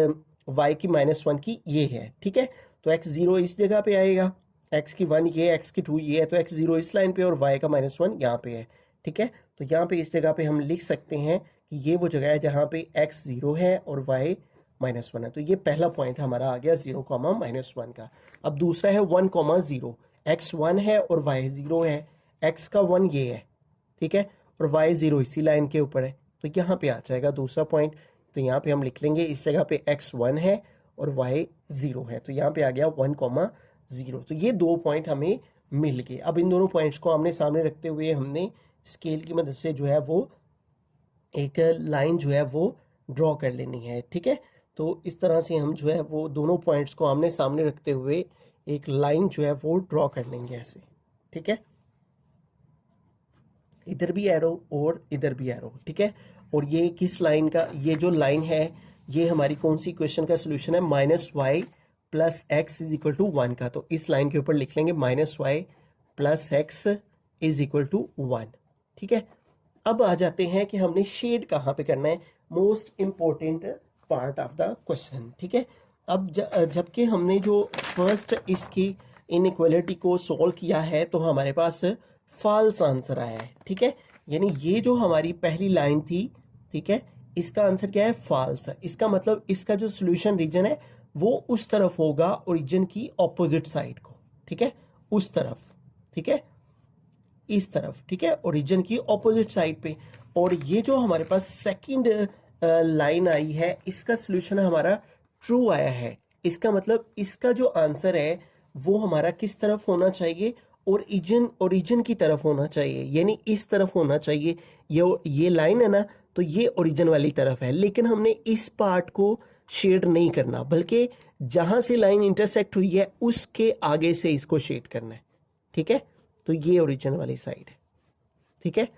y की -1 की ये है, ठीक है। तो x 0 इस जगह पे आएगा, x की 1 ये, x की 2 ये है, तो x 0 इस लाइन पे और y का -1 यहाँ पे है, ठीक है। तो यहाँ पे इस जगह पे हम लिख सकते हैं कि ये वो जगह है जहाँ पे x 0 है और y -1 है, तो ये पहला पॉइंट हमारा आ गया 0, -1 का। अब दूसरा है 1, 0, x 1 है और y 0 है, x का 1 ये है, ठीक है, और y 0 इसी लाइन के ऊपर है, तो यहाँ पे आ जाएगा दूसरा पॉइंट। तो यहाँ पे हम लिख लेंगे, इस जगह पे x 1 है और y 0 है, तो यहाँ पे आ गया 1, 0। तो ये दो पॉइंट हमें मिल गए। अब इन दोनों पॉइंट्स को आमने सामने रखते हुए हमने स्केल की मदद से जो है वो एक लाइन जो है वो ड्रॉ कर लेनी है, ठीक है। तो इस तरह से हम जो है वो दोनों पॉइंट्स को आमने सामने रखते हुए एक लाइन जो है वो ड्रॉ कर लेंगे ऐसे, ठीक है, इधर भी एरो और इधर भी एरो, ठीक है। और ये किस लाइन का, ये जो लाइन है ये हमारी कौन सी इक्वेशन का सोल्यूशन है, -y + x is equal to 1 का, तो इस लाइन के ऊपर लिख लेंगे -y + x is equal to 1, ठीक है। अब आ जाते हैं कि हमने शेड कहाँ पे करना है, most important part of the question, ठीक है। अब जबकि हमने जो फर्स्ट इसकी इनइक्वालिटी को सॉल्व किया है तो हमारे पास फॉल्स आंसर आया है, ठीक है। यानी ये जो हमारी पहली लाइन थी, ठीक है, इसका आंसर क्या है, फॉल्स। इसका मतलब इसका जो सोल्यूशन रीजन है वो उस तरफ होगा, ओरिजिन की ऑपोजिट साइड को, ठीक है, उस तरफ, ठीक है, इस तरफ, ठीक है, ओरिजिन की ऑपोजिट साइड पे। और ये जो हमारे पास सेकंड लाइन आई है, इसका सोल्यूशन हमारा ट्रू आया है। इसका मतलब इसका जो आंसर है वो हमारा किस तरफ होना चाहिए, ओरिजिन की तरफ होना चाहिए, यानी इस तरफ होना चाहिए। ये लाइन है ना, तो ये ओरिजिन वाली तरफ है, लेकिन हमने इस पार्ट को शेड नहीं करना, बल्कि जहां से लाइन इंटरसेक्ट हुई है उसके आगे से इसको शेड करना है। ठीक है, तो ये ओरिजिन वाली साइड है। ठीक है,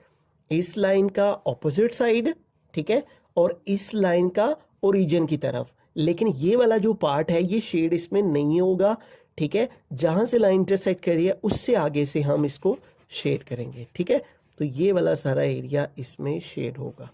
इस लाइन का ऑपोजिट साइड, ठीक है, और इस लाइन का ओरिजिन की तरफ। लेकिन ये वाला जो पार्ट है ये शेड इसमें नहीं होगा। ठीक है, जहां से लाइन इंटरसेक्ट कर रही है उससे आगे से हम इसको शेड करेंगे। ठीक है, तो ये वाला सारा एरिया इसमें शेड होगा।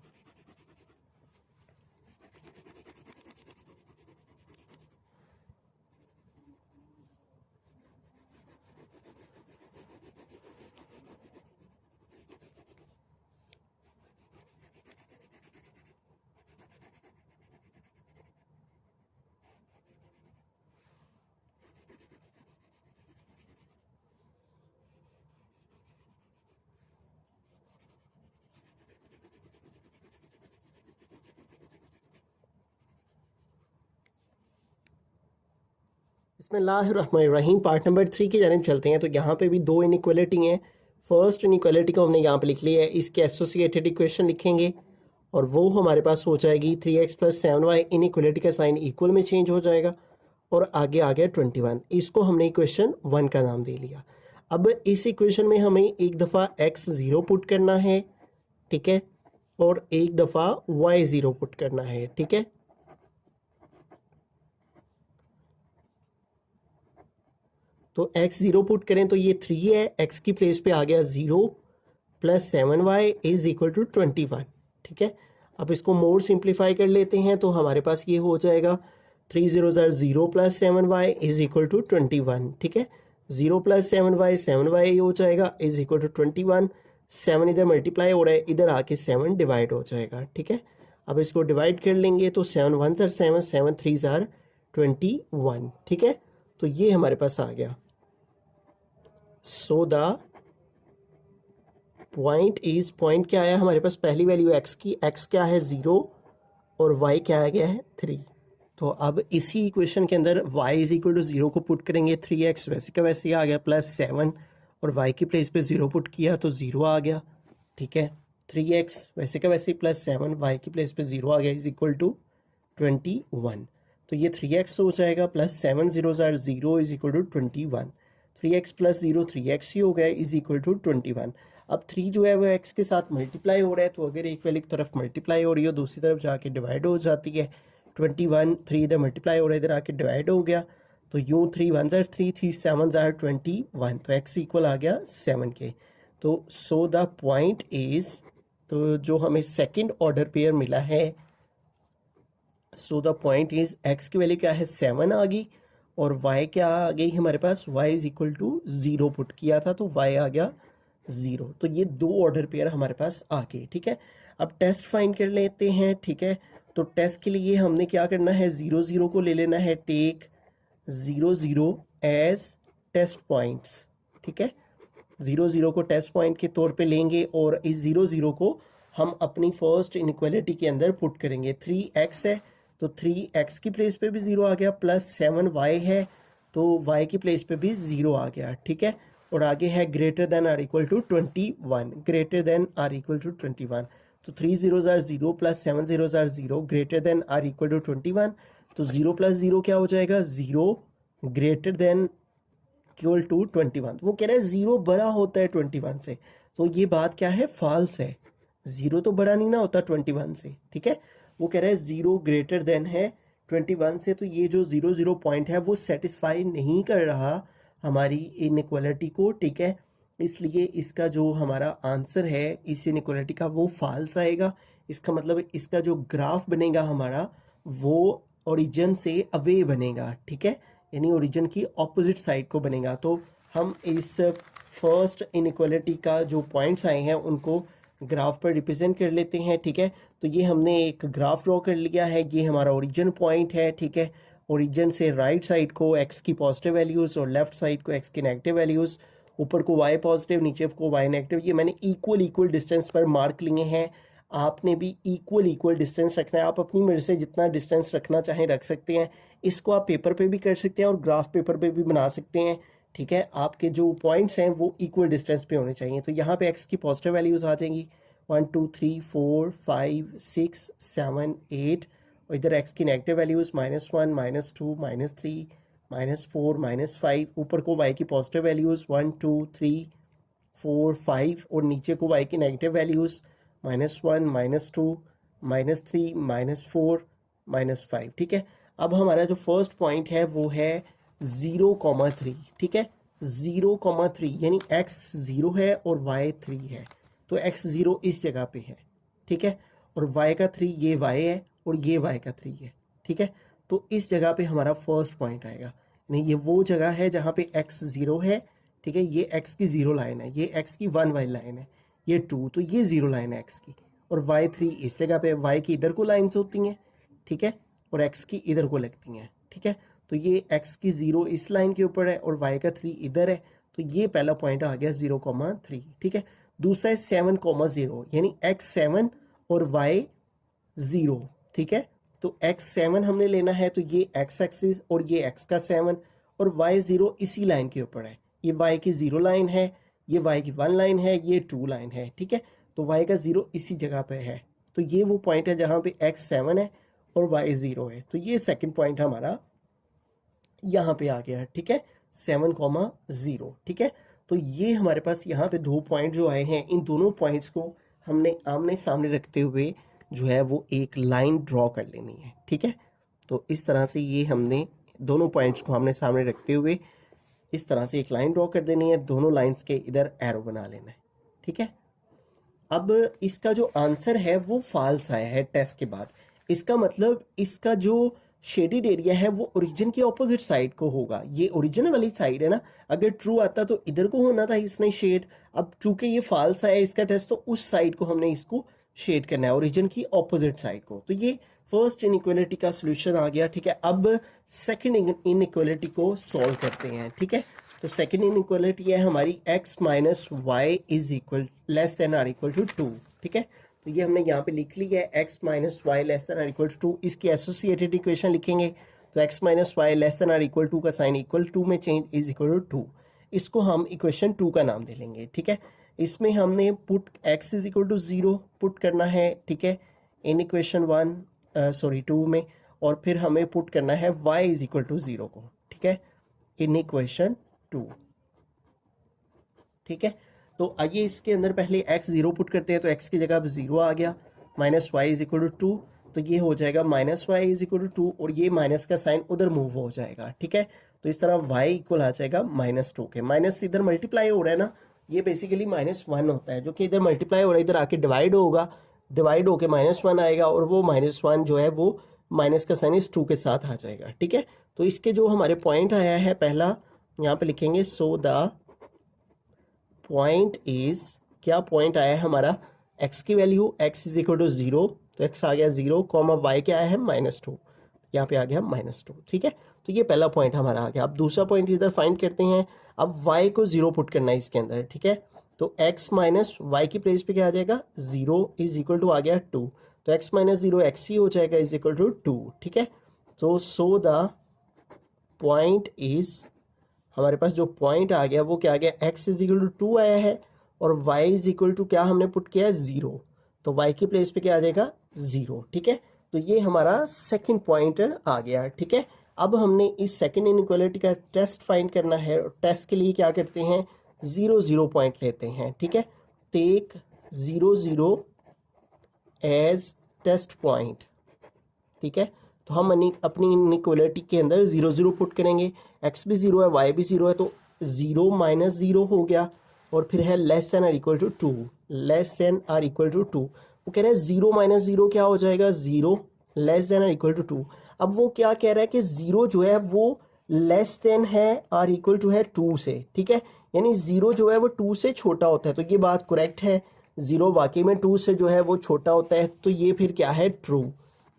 बिस्मिल्लाहिर्रहमानिर्रहीम। पार्ट नंबर 3 की जानिब चलते हैं। तो यहाँ पे भी दो इनइक्वालिटी हैं। फर्स्ट इनइक्वालिटी को हमने यहाँ पे लिख लिया है, इसके एसोसिएटेड इक्वेशन लिखेंगे और वो हमारे पास हो जाएगी 3x प्लस 7y। इनइक्वालिटी का साइन इक्वल में चेंज हो जाएगा और आगे आ गया 21। इसको हमने इक्वेशन 1 का नाम दे लिया। अब इस इक्वेशन में हमें एक दफ़ा x 0 पुट करना है, ठीक है, और एक दफ़ा y 0 पुट करना है। ठीक है, तो x 0 पुट करें तो ये 3 है, x की प्लेस पे आ गया 0 plus 7y is equal to 21। ठीक है, अब इसको मोर सिंप्लीफाई कर लेते हैं तो हमारे पास ये हो जाएगा 3 0 0 plus 7y is equal to 21। ठीक है, 0 प्लस 7y हो जाएगा इज इक्वल टू 21। 7 इधर मल्टीप्लाई हो रहा है, इधर आके 7 डिवाइड हो जाएगा। ठीक है, अब इसको डिवाइड कर लेंगे तो 7 1 7 7 3 21। ठीक है, तो ये हमारे पास आ गया। सो द पॉइंट इज, पॉइंट क्या आया हमारे पास, पहली वैल्यू x की, x क्या है 0 और y क्या आ गया है 3। तो अब इसी इक्वेशन के अंदर y इज इक्वल टू 0 को पुट करेंगे, 3x वैसे का वैसे ही आ गया, प्लस 7 और y की प्लेस पे 0 पुट किया तो 0 आ गया। ठीक है, 3x वैसे का वैसे ही प्लस 7 y की प्लेस पे 0 आ गया इज इक्वल टू 21। तो ये 3x हो जाएगा plus 7 0 0 is equal to 21। 3x plus 0 3x ही हो गया इज इक्वल टू 21। अब 3 जो है वो x के साथ मल्टीप्लाई हो रहा है, तो अगर एक वाली तरफ मल्टीप्लाई हो रही हो दूसरी तरफ जाके डिवाइड हो जाती है। 21 3 इधर मल्टीप्लाई हो रहा है, इधर आके डिवाइड हो गया, तो यूँ 3 1 3 3 7 21, तो x इक्वल आ गया 7 के। तो सो द पॉइंट इज, तो जो हमें सेकेंड ऑर्डर पेयर मिला है, सो द पॉइंट इज x की वैल्यू क्या है 7 आ गई और y क्या आ गई हमारे पास, y is equal to 0 put किया था तो y आ गया 0। तो ये दो ऑर्डर पेयर हमारे पास आ गए। ठीक है, अब टेस्ट फाइंड कर लेते हैं। ठीक है, तो टेस्ट के लिए हमने क्या करना है, 0 0 को ले लेना है, टेक 0 0 एज टेस्ट पॉइंट्स। ठीक है, 0 0 को टेस्ट पॉइंट के तौर पे लेंगे और इस 0 0 को हम अपनी फर्स्ट इनइक्वालिटी के अंदर पुट करेंगे। 3x है तो 3x की प्लेस पे भी 0 आ गया, प्लस 7y है तो y की प्लेस पे भी 0 आ गया। ठीक है, और आगे है greater than or equal to 21, greater than or equal to 21। तो 3 0 0 plus 7 0 0 greater than or equal to 21। तो 0 प्लस 0 क्या हो जाएगा, 0 ग्रेटर देन इक्वल टू 21। तो वो कह रहा है 0 बड़ा होता है 21 से, तो ये बात क्या है, फॉल्स है। 0 तो बड़ा नहीं ना होता 21 से। ठीक है, वो कह रहा है 0 ग्रेटर देन है 21 से, तो ये जो 0 0 पॉइंट है वो सेटिस्फाई नहीं कर रहा हमारी इनइक्वालिटी को। ठीक है, इसलिए इसका जो हमारा आंसर है इस इनइक्वालिटी का वो फॉल्स आएगा। इसका मतलब इसका जो ग्राफ बनेगा हमारा वो ओरिजिन से अवे बनेगा। ठीक है, यानी ओरिजिन की ऑपोजिट साइड को बनेगा। तो हम इस फर्स्ट इनइक्वालिटी का जो पॉइंट्स आए हैं उनको ग्राफ पर रिप्रेजेंट कर लेते हैं। ठीक है, तो ये हमने एक ग्राफ ड्रॉ कर लिया है, ये हमारा ओरिजिन पॉइंट है। ठीक है, ओरिजिन से राइट साइड को x की पॉजिटिव वैल्यूज़ और लेफ्ट साइड को x की नेगेटिव वैल्यूज़ ऊपर को y पॉजिटिव, नीचे को y नेगेटिव। ये मैंने इक्वल डिस्टेंस पर मार्क लिए हैं। आपने भी इक्वल डिस्टेंस रखना है। आप अपनी मर्जी से जितना डिस्टेंस रखना चाहें रख सकते हैं। इसको आप पेपर पे भी कर सकते हैं और ग्राफ पेपर पे भी बना सकते हैं। ठीक है, आपके जो पॉइंट्स हैं वो इक्वल डिस्टेंस पे होने चाहिए। तो यहाँ पे x की पॉजिटिव वैल्यूज आ जाएंगी 1 2 3 4 5 6 7 8, और इधर x की नेगेटिव वैल्यूज -1 -2 -3 -4 -5। ऊपर को y की पॉजिटिव वैल्यूज 1 2 3 4 5, और नीचे को y की नेगेटिव वैल्यूज -1 -2 -3 -4 -5। ठीक है, अब हमारा जो फर्स्ट पॉइंट है वो है 0,3। ठीक है, 0,3 यानी x 0 है और y 3 है, तो x 0 इस जगह पे है। ठीक है, और y का 3 ये y है और ये y का 3 है। ठीक है, तो इस जगह पे हमारा फर्स्ट पॉइंट आएगा। नहीं, ये वो जगह है जहाँ पे x 0 है। ठीक है, ये x की 0 लाइन है, ये x की 1 वाली लाइन है, ये 2, तो ये 0 लाइन है x की, और y 3 इस जगह पे। y की इधर को लाइन्स होती हैं, ठीक है, और x की इधर को लगती हैं। ठीक है, तो ये x की 0 इस लाइन के ऊपर है और y का 3 इधर है, तो ये पहला पॉइंट आ गया 0,3। ठीक है, दूसरा है 7,0 यानी x 7 और y 0। ठीक है, तो x 7 हमने लेना है, तो ये x एक्सिस और ये x का 7 और y 0 इसी लाइन के ऊपर है। ये y की 0 लाइन है, ये y की 1 लाइन है, ये 2 लाइन है। ठीक है, तो y का 0 इसी जगह पे है, तो ये वो पॉइंट है जहाँ पे x 7 है और y 0 है। तो ये सेकंड पॉइंट हमारा यहाँ पे आ गया। ठीक है, 7,0। ठीक है, तो ये हमारे पास यहाँ पे 2 पॉइंट जो आए हैं, इन दोनों पॉइंट्स को हमने आमने सामने रखते हुए जो है वो एक लाइन ड्रॉ कर लेनी है। ठीक है, तो इस तरह से ये हमने दोनों पॉइंट्स को आमने सामने रखते हुए इस तरह से एक लाइन ड्रॉ कर देनी है, दोनों लाइंस के इधर एरो बना लेना है। ठीक है, अब इसका जो आंसर है वो फॉल्स आया है टेस्ट के बाद। इसका मतलब इसका जो शेडेड एरिया है वो ओरिजिन के ऑपोजिट साइड को होगा। ये ओरिजिन वाली साइड है ना, अगर ट्रू आता तो इधर को होना था इसने शेड। अब चूंकि ये फॉल्स आया इसका टेस्ट, तो उस साइड को हमने इसको शेड करना है, ओरिजिन की ऑपोजिट साइड को। तो ये फर्स्ट इनइक्वालिटी का सॉल्यूशन आ गया। ठीक है, अब सेकंड इनइक्वालिटी को सॉल्व करते हैं। ठीक है, तो सेकंड इनइक्वालिटी है हमारी x - y is equal less than or equal to 2। ठीक है, तो ये हमने यहाँ पे लिख लिया है x - y less than or equal to 2। इसकी एसोसिएटेड इक्वेशन लिखेंगे, तो x - y less than or equal to का साइन इक्वल टू में चेंज इज इक्वल टू 2। इसको हम इक्वेशन 2 का नाम दे लेंगे। ठीक है, इसमें हमने put x is equal to 0 put करना है। ठीक है, इन इक्वेशन 2 में, और फिर हमें पुट करना है y इज इक्वल टू 0 को। ठीक है, इन इक्वेशन 2। ठीक है, तो आइए इसके अंदर पहले x 0 पुट करते हैं, तो x की जगह अब 0 आ गया, minus y is equal to 2, तो ये हो जाएगा -y इज इक्वल टू 2, और ये माइनस का साइन उधर मूव हो जाएगा। ठीक है, तो इस तरह y इक्वल आ जाएगा -2 के। माइनस इधर मल्टीप्लाई हो रहा है ना, ये बेसिकली -1 होता है, जो कि इधर मल्टीप्लाई हो रहा है, इधर आके डिवाइड होगा, डिवाइड होके -1 आएगा, और वो -1 जो है वो माइनस का साइन इस 2 के साथ आ जाएगा। ठीक है, तो इसके जो हमारे पॉइंट आया है, पहला यहाँ पे लिखेंगे, सो द पॉइंट इज, क्या पॉइंट आया है हमारा, x की value x is equal to 0, तो x आ गया 0, y क्या आया है -2, यहाँ पे आ गया -2। ठीक है, तो ये पहला पॉइंट हमारा आ गया। अब दूसरा पॉइंट इधर फाइंड करते हैं। अब y को 0 पुट करना है इसके अंदर। ठीक है, तो x - y की प्लेस पे क्या आ जाएगा, 0 इज इक्वल टू आ गया 2, तो x - 0 x ही हो जाएगा इज इक्वल टू 2। ठीक है, तो सो द पॉइंट इज, हमारे पास जो पॉइंट आ गया वो क्या आ गया, x इज इक्वल टू 2 आया है, और y इज इक्वल टू क्या हमने पुट किया है, 0, तो y की प्लेस पे क्या आ जाएगा, 0। ठीक है, तो ये हमारा सेकंड पॉइंट आ गया। ठीक है, अब हमने इस सेकंड इनइक्वालिटी का टेस्ट फाइंड करना है, और टेस्ट के लिए क्या करते हैं, 0 0 पॉइंट लेते हैं। ठीक है, टेक 0 0 एज टेस्ट पॉइंट। ठीक है, तो हम अपनी इनइक्वालिटी के अंदर 0 0 पुट करेंगे, x भी 0 है, y भी 0 है, तो 0 - 0 हो गया, और फिर है less than or equal to 2, less than or equal to 2। वो कह रहा है 0 - 0 क्या हो जाएगा, 0 less than or equal to 2। अब वो क्या कह रहा है कि 0 जो है वो लेस देन है आर इक्वल टू है 2 से। ठीक है, यानी 0 जो है वो 2 से छोटा होता है, तो ये बात करेक्ट है, 0 वाकई में 2 से जो है वो छोटा होता है, तो ये फिर क्या है, ट्रू।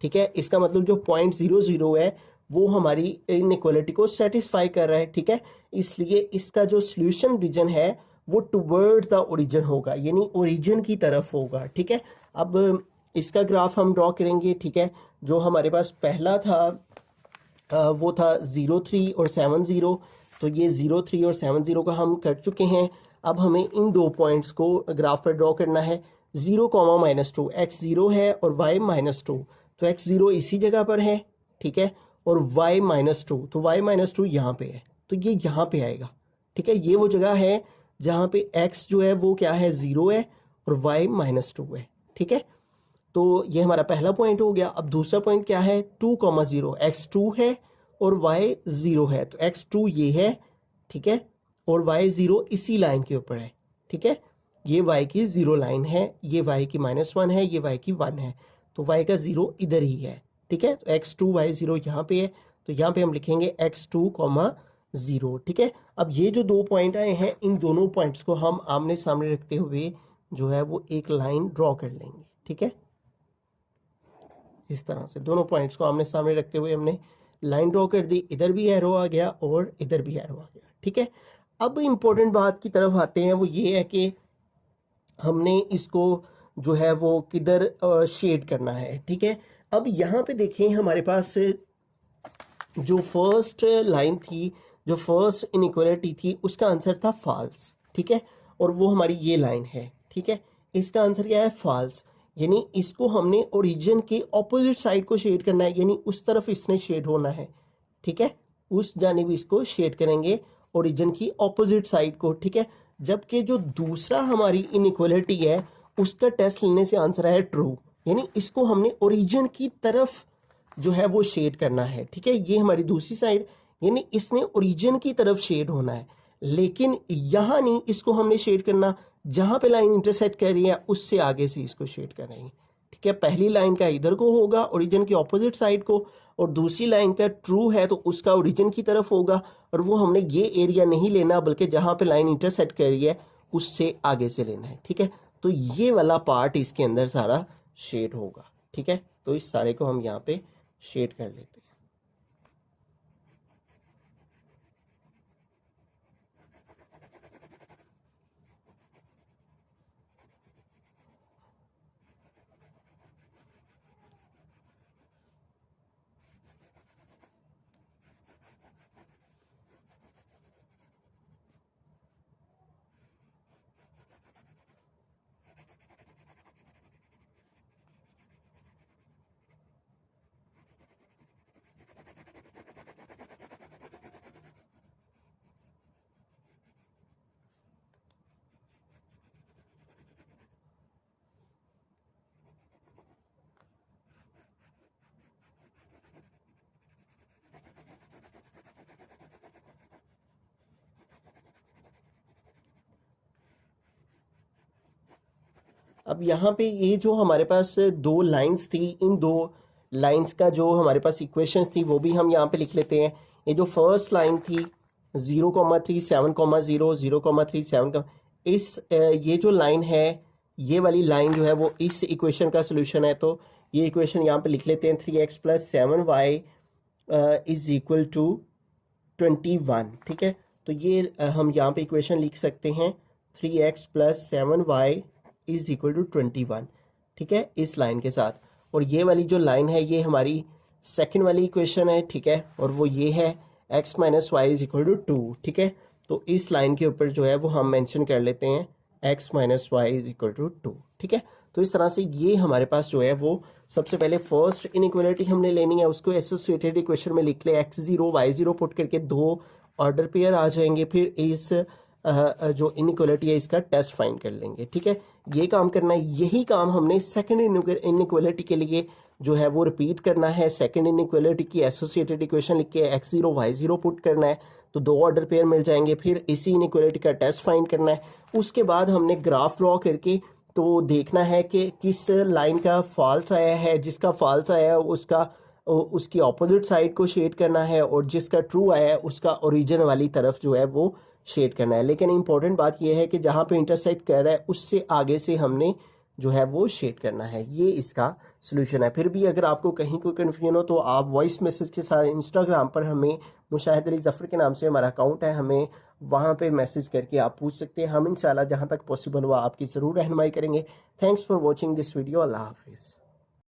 ठीक है, इसका मतलब जो पॉइंट 0 0 है वो हमारी इनइक्वालिटी को सेटिस्फाई कर रहा है, ठीक है। इसलिए इसका जो सॉल्यूशन रीजन है वो टुवर्ड्स द ओरिजिन होगा, यानी ओरिजिन की तरफ होगा, ठीक है। अब इसका ग्राफ हम ड्रॉ करेंगे, ठीक है। जो हमारे पास पहला था वो था 0 3 और 7 0, तो ये 0 3 और 7 0 का हम कर चुके हैं। अब हमें इन दो पॉइंट्स को ग्राफ पर ड्रॉ करना है। 0 -2 x 0 है और y -2, तो x 0 इसी जगह पर है, ठीक है, और y -2, तो y -2 यहाँ पे है, तो ये यहाँ पे आएगा, ठीक है। ये वो जगह है जहाँ पे x जो है वो क्या है, 0 है और y -2 है, ठीक है। तो ये हमारा पहला पॉइंट हो गया। अब दूसरा पॉइंट क्या है, 2 0, x2 है और y 0 है, तो x2 ये है, ठीक है, और y 0 इसी लाइन के ऊपर है, ठीक है। ये y की 0 लाइन है, ये y की -1 है, ये y की 1 है, तो y का 0 इधर ही है, ठीक है। तो x2 y 0 यहाँ पे है, तो यहाँ पे हम लिखेंगे x2 0, ठीक है। अब ये जो दो पॉइंट आए हैं, इन दोनों पॉइंट्स को हम आमने सामने रखते हुए जो है वो एक लाइन ड्रॉ कर लेंगे, ठीक है। इस तरह से दोनों पॉइंट्स को आमने सामने रखते हुए हमने लाइन ड्रॉ कर दी, इधर भी एरो आ गया और इधर भी एरो आ गया, ठीक है। अब इम्पोर्टेंट बात की तरफ आते हैं, वो ये है कि हमने इसको जो है वो किधर शेड करना है, ठीक है। अब यहाँ पे देखें, हमारे पास जो फर्स्ट लाइन थी, जो फर्स्ट इनइक्वालिटी थी, उसका आंसर था फॉल्स, ठीक है, और वो हमारी ये लाइन है, ठीक है। इसका आंसर क्या है, फॉल्स, यानी इसको हमने ओरिजिन के ऑपोजिट साइड को शेड करना है, यानी उस तरफ इसने शेड होना है, ठीक है, उस जानिब इसको शेड करेंगे ओरिजिन की ऑपोजिट साइड को, ठीक है। जबकि जो दूसरा हमारी इनइक्वालिटी है उसका टेस्ट लेने से आंसर है ट्रू, यानी इसको हमने ओरिजिन की तरफ जो है वो शेड करना है, ठीक है। ये हमारी दूसरी साइड, यानी इसने ओरिजिन की तरफ शेड होना है, लेकिन यहाँ नहीं, इसको हमने शेड करना जहां पे लाइन इंटरसेक्ट कर रही है उससे आगे से इसको शेड करेंगे, ठीक है। पहली लाइन का इधर को होगा ओरिजिन की ऑपोजिट साइड को, और दूसरी लाइन का ट्रू है तो उसका ओरिजिन की तरफ होगा, और वो हमने ये एरिया नहीं लेना बल्कि जहां पे लाइन इंटरसेक्ट कर रही है उससे आगे से लेना है, ठीक है। तो ये वाला पार्ट इसके अंदर सारा शेड होगा, ठीक है। तो इस सारे को हम यहाँ पे शेड कर लेते हैं। अब यहाँ पे ये जो हमारे पास दो लाइंस थी, इन दो लाइंस का जो हमारे पास इक्वेशंस थी वो भी हम यहाँ पे लिख लेते हैं। ये जो फर्स्ट लाइन थी 0,3 7,0 0,3 7, ये जो लाइन है, ये वाली लाइन जो है वो इस इक्वेशन का सोल्यूशन है। तो ये इक्वेशन यहाँ पे लिख लेते हैं, 3x + 7y is equal to 21, ठीक है। तो ये हम यहाँ पे इक्वेशन लिख सकते हैं, 3x + 7y is equal to 21, ठीक है, इस लाइन के साथ। और ये वाली जो लाइन है ये हमारी सेकंड वाली इक्वेशन है, ठीक है, और वो ये है x - y is equal to 2, ठीक है। तो इस लाइन के ऊपर जो है वो हम मेंशन कर लेते हैं x - y is equal to 2, ठीक है। तो इस तरह से ये हमारे पास जो है वो सबसे पहले फर्स्ट इनइक्वालिटी हमने लेनी है, उसको एसोसिएटेड इक्वेशन में लिख ले, x0 y0 पुट करके दो ऑर्डर पेयर आ जाएंगे, फिर इस जो इनइक्वालिटी है इसका टेस्ट फाइंड कर लेंगे, ठीक है। ये काम करना है, यही काम हमने सेकंड इनइक्वालिटी के लिए जो है वो रिपीट करना है। सेकंड इनइक्वालिटी की एसोसिएटेड इक्वेशन लिख के x0 y0 पुट करना है, तो दो ऑर्डर पेयर मिल जाएंगे, फिर इसी इनइक्वालिटी का टेस्ट फाइंड करना है। उसके बाद हमने ग्राफ ड्रॉ करके तो देखना है कि किस लाइन का फॉल्स आया है, जिसका फॉल्स आया है उसकी ऑपोजिट साइड को शेड करना है, और जिसका ट्रू आया है उसका ओरिजिन वाली तरफ जो है वो शेड करना है। लेकिन इंपॉर्टेंट बात यह है कि जहाँ पे इंटरसेक्ट कर रहा है उससे आगे से हमने जो है वो शेड करना है। ये इसका सोल्यूशन है। फिर भी अगर आपको कहीं कोई कन्फ्यूजन हो तो आप वॉइस मैसेज के साथ इंस्टाग्राम पर हमें मुशाहिद अली ज़फ़र के नाम से हमारा अकाउंट है, हमें वहाँ पे मैसेज करके आप पूछ सकते हैं। हम इंशाल्लाह जहाँ तक पॉसिबल हुआ आपकी ज़रूर रहनुमाई करेंगे। Thanks for watching this video. अल्लाह हाफिज़।